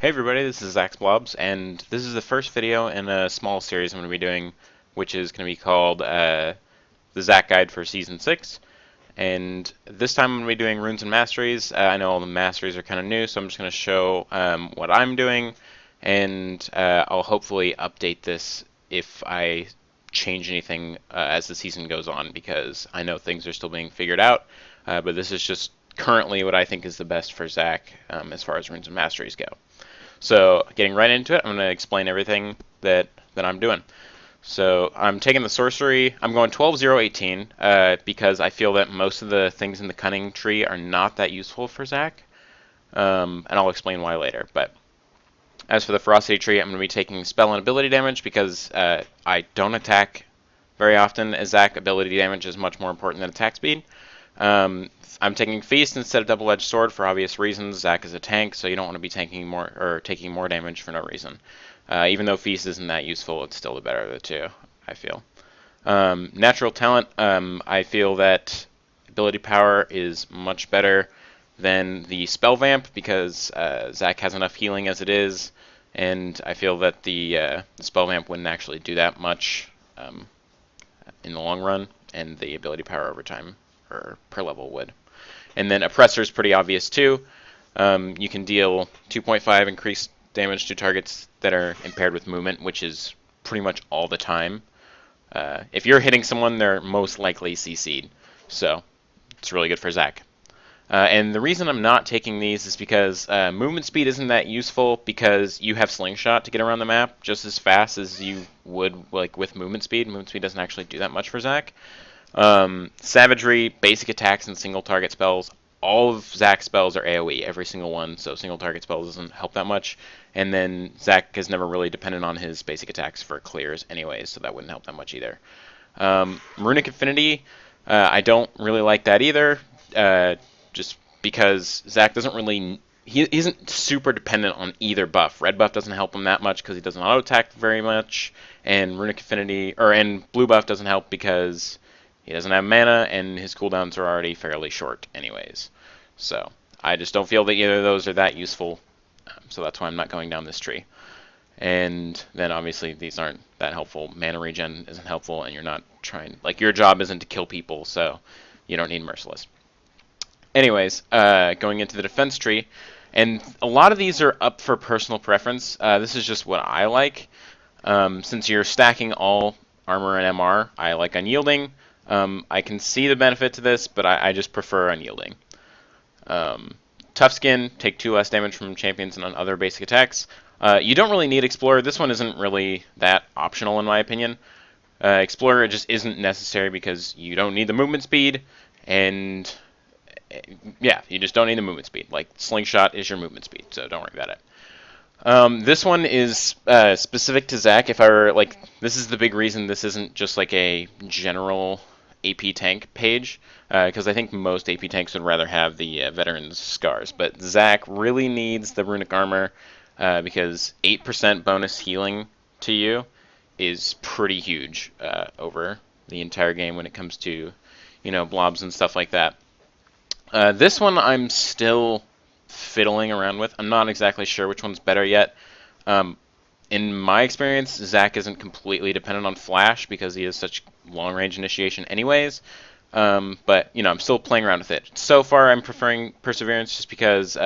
Hey everybody, this is Zach's Blobs, and this is the first video in a small series I'm going to be doing, which is going to be called the Zach Guide for Season 6. And this time I'm going to be doing Runes and Masteries. I know all the Masteries are kind of new, so I'm just going to show what I'm doing, and I'll hopefully update this if I change anything as the season goes on, because I know things are still being figured out, but this is just currently what I think is the best for Zach as far as Runes and Masteries go. So getting right into it, I'm going to explain everything that I'm doing. So I'm taking the sorcery. I'm going 12-0-18 because I feel that most of the things in the cunning tree are not that useful for Zach, and I'll explain why later. But as for the ferocity tree, I'm going to be taking spell and ability damage because I don't attack very often. As Zach, ability damage is much more important than attack speed. Um, I'm taking Feast instead of Double-Edged Sword for obvious reasons. Zach is a tank, so you don't want to be taking more damage for no reason. Even though Feast isn't that useful, it's still the better of the two, I feel. Natural Talent, I feel that ability power is much better than the Spell Vamp because Zach has enough healing as it is, and I feel that the Spell Vamp wouldn't actually do that much in the long run, and the ability power over time or per level would. And then Oppressor is pretty obvious too. You can deal 2.5 increased damage to targets that are impaired with movement, which is pretty much all the time. If you're hitting someone, they're most likely CC'd. So it's really good for Zach. And the reason I'm not taking these is because movement speed isn't that useful because you have slingshot to get around the map just as fast as you would like with movement speed. Movement speed doesn't actually do that much for Zach. Savagery, basic attacks, and single target spells. All of Zach's spells are AoE, every single one, so single target spells doesn't help that much. And then Zach has never really depended on his basic attacks for clears anyways, so that wouldn't help that much either. Runic Affinity, I don't really like that either, just because Zach doesn't really... He isn't super dependent on either buff. Red buff doesn't help him that much because he doesn't auto attack very much, and Runic Affinity, and blue buff doesn't help because he doesn't have mana, and his cooldowns are already fairly short anyways. So I just don't feel that either of those are that useful, so that's why I'm not going down this tree. And then obviously these aren't that helpful. Mana regen isn't helpful, and you're not trying... Like, your job isn't to kill people, so you don't need Merciless. Anyways, going into the defense tree, and a lot of these are up for personal preference. This is just what I like. Since you're stacking all armor and MR, I like Unyielding. I can see the benefit to this, but I just prefer Unyielding. Tough Skin, take 2 less damage from champions and on other basic attacks. You don't really need Explorer. This one isn't really that optional in my opinion. Explorer just isn't necessary because you don't need the movement speed, and yeah, you just don't need the movement speed. Like, Slingshot is your movement speed, so don't worry about it. This one is specific to Zach. If I were, like, this is the big reason this isn't just like a general AP tank page, because I think most AP tanks would rather have the Veteran's Scars. But Zach really needs the Runic Armor because 8% bonus healing to you is pretty huge over the entire game when it comes to, you know, blobs and stuff like that. This one I'm still fiddling around with. I'm not exactly sure which one's better yet. In my experience, Zach isn't completely dependent on Flash because he has such long-range initiation anyways. But, you know, I'm still playing around with it. So far, I'm preferring Perseverance just because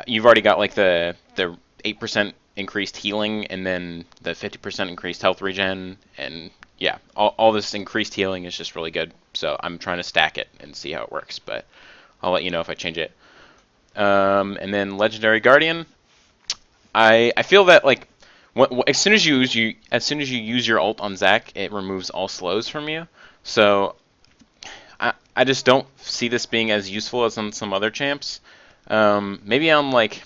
you've already got, like, the 8% increased healing and then the 50% increased health regen, and yeah, all this increased healing is just really good. So I'm trying to stack it and see how it works, but I'll let you know if I change it. And then Legendary Guardian, I feel that like as soon as you use your ult on Zach, it removes all slows from you. So I just don't see this being as useful as on some other champs. Maybe on, like,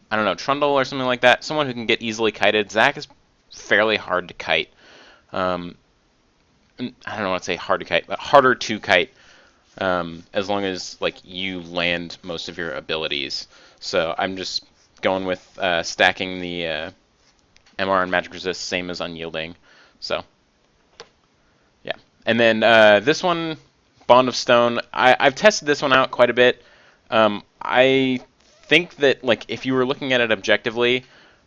I don't know, Trundle or something like that. Someone who can get easily kited. Zach is fairly hard to kite. I don't want to say hard to kite, but harder to kite, as long as, like, you land most of your abilities. So I'm just going with stacking the MR and Magic Resist, same as Unyielding. So yeah, and then this one, Bond of Stone. I've tested this one out quite a bit. I think that like if you were looking at it objectively,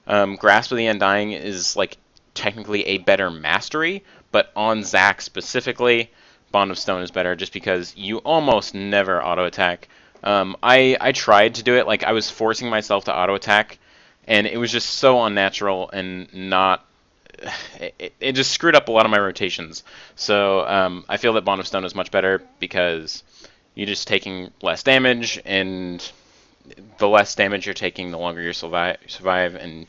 Grasp of the Undying is like technically a better mastery, but on Zac specifically, Bond of Stone is better just because you almost never auto attack. I tried to do it, like I was forcing myself to auto attack, and it was just so unnatural and not. It just screwed up a lot of my rotations. So I feel that Bond of Stone is much better because you're just taking less damage, and the less damage you're taking, the longer you survive, and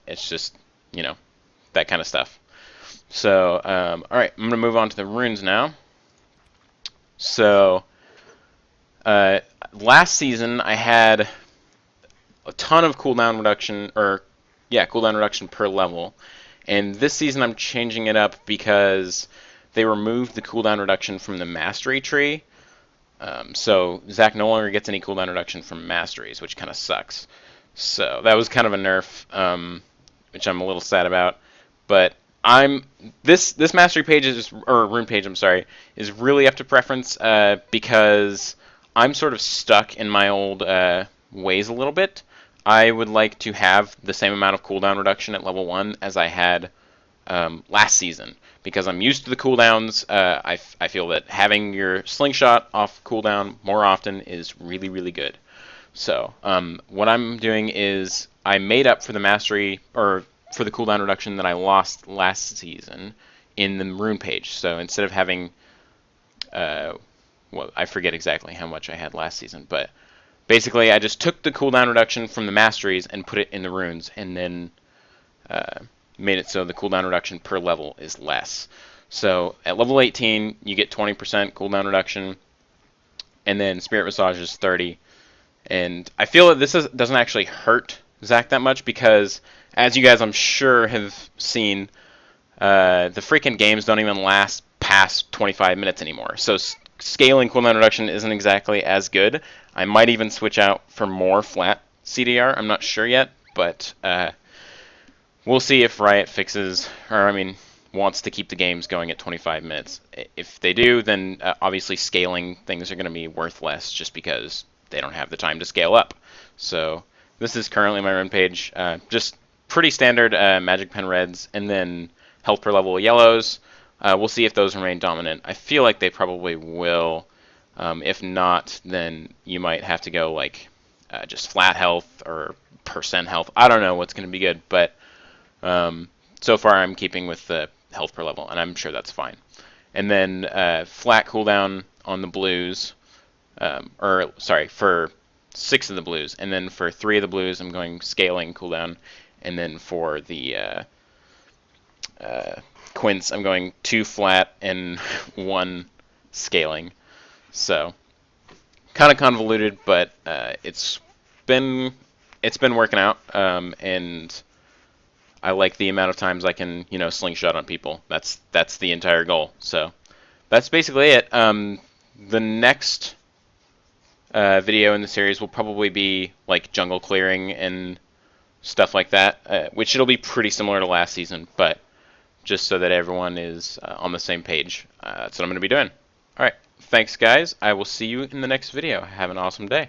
it's just, you know, that kind of stuff. So, alright, I'm going to move on to the runes now. So, last season I had a ton of cooldown reduction, cooldown reduction per level. And this season I'm changing it up because they removed the cooldown reduction from the mastery tree. So Zac no longer gets any cooldown reduction from masteries, which kind of sucks. So that was kind of a nerf, which I'm a little sad about. But this mastery page or rune page, I'm sorry, is really up to preference because I'm sort of stuck in my old ways a little bit. I would like to have the same amount of cooldown reduction at level 1 as I had last season, because I'm used to the cooldowns. I feel that having your slingshot off cooldown more often is really, really good. So what I'm doing is I made up for the mastery, or for the cooldown reduction that I lost last season in the rune page. So instead of having, well, I forget exactly how much I had last season, but basically I just took the cooldown reduction from the masteries and put it in the runes, and then made it so the cooldown reduction per level is less. So at level 18, you get 20% cooldown reduction, and then Spirit Visage is 30. And I feel that this doesn't actually hurt Zac that much because, as you guys I'm sure have seen, the freaking games don't even last past 25 minutes anymore. So scaling cooldown reduction isn't exactly as good. I might even switch out for more flat CDR. I'm not sure yet, but we'll see if Riot fixes, or I mean, wants to keep the games going at 25 minutes. If they do, then obviously scaling things are going to be worth less just because they don't have the time to scale up. So this is currently my run page. Just pretty standard Magic Pen reds, and then health per level yellows. We'll see if those remain dominant. I feel like they probably will. If not, then you might have to go like just flat health or percent health. I don't know what's going to be good, but so far I'm keeping with the health per level, and I'm sure that's fine. And then flat cooldown on the blues, for 6 of the blues, and then for 3 of the blues I'm going scaling cooldown, and then for the quints I'm going 2 flat and 1 scaling. So kind of convoluted, but it's been working out, and I like the amount of times I can, slingshot on people. That's the entire goal. So that's basically it. The next video in the series will probably be like jungle clearing and stuff like that, which it'll be pretty similar to last season, but just so that everyone is on the same page. That's what I'm going to be doing. All right. Thanks, guys. I will see you in the next video. Have an awesome day.